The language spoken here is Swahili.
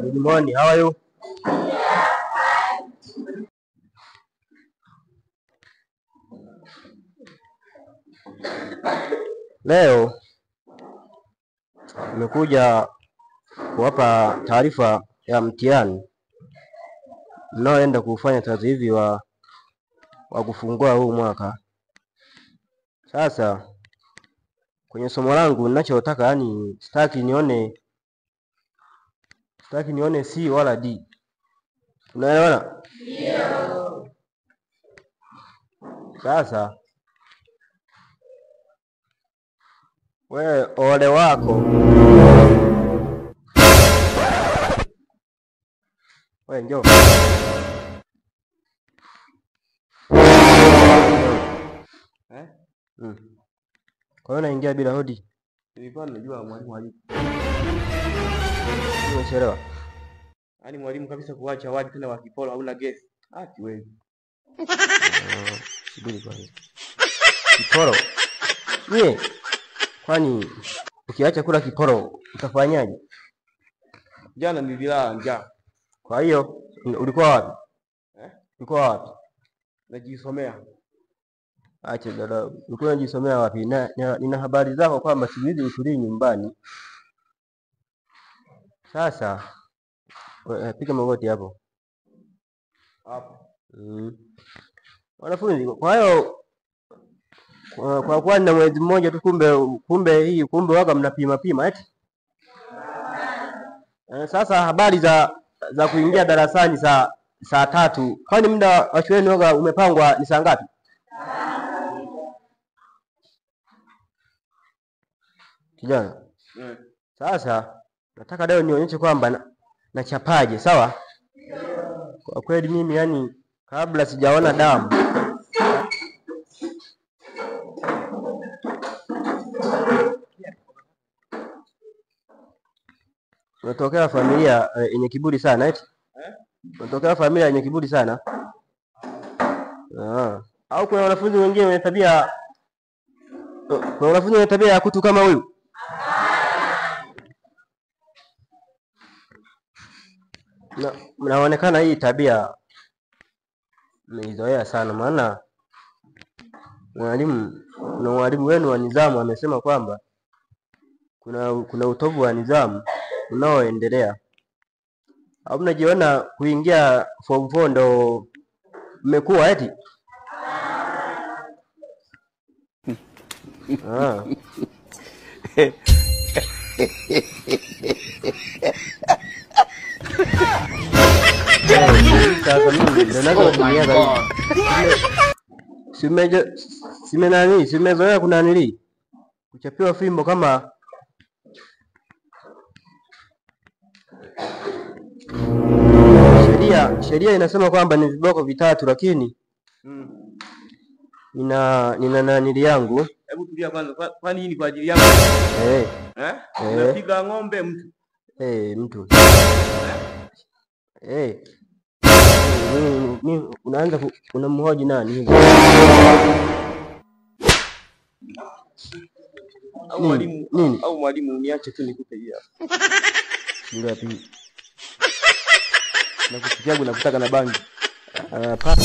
Good morning. How are you? Leo nimekuja kuwapa taarifa ya mtihani mnaoenda kufanya sasa hivi wa kufungua huu mwaka. Sasa kwenye somo langu ninachotaka, yani sitaki nione C wala D. Unaelewana? Ndio. Sasa wewe ole wako. Wewe njoo. Kwa hiyo naingia bila hodi. Nilikuwa najua mwalimu alipo. Umechelewa. Yaani mwalimu kabisa kuacha wadi tena wa kipolo hauna gesi. Siwezi. Subiri kwanza. Kipolo. Ye. Kwani ukiacha kula kipolo utafanyaje? Jana nililala njaa. Kwa hiyo ulikuwa wapi? Ulikuwa wapi? Najisomea. Acha dada, ulikuwa unajisomea wapi? Nina habari zako kwamba siku hizi ushuri nyumbani. Sasa piga magoti hapo. Hapo. Wanafunzi, kwa hiyo kwa kuwa na mwezi mmoja tu, kumbe waga mnapima eti. Sasa habari za kuingia darasani saa 3. Kwani muda wa shuleni waga umepangwa ni saa ngapi? Kijana. Sasa nataka leo nionyeshe kwamba nachapaje, sawa? Kwa kweli mimi yani kabla sijaona damu. Unatokea familia yenye kiburi sana eti? Unatokea familia yenye kiburi sana? Au kuna wanafunzi wengine wenye tabia ya kutu kama huyu? Mnaonekana hii tabia mmeizoea sana, maana mwalimu wenu wa nidhamu amesema kwamba kuna utovu wa nidhamu unaoendelea. Au mnajiona kuingia form 4 ndo mmekuwa eti? Simezoea kuna nili kuchapiwa fimbo kama sheria inasema kwamba ni viboko 3, lakini nina nanili yangu. Hebu tulia kwanza. Kwani hii ni kwa ajili yangu? Unapiga ng'ombe mtu? Mtu. Unaanza unamhoji nani hivi? Au mwalimu niache tu nikupe hii hapa. Ngapi? Nakusikia unakutaka na bangi. Papa.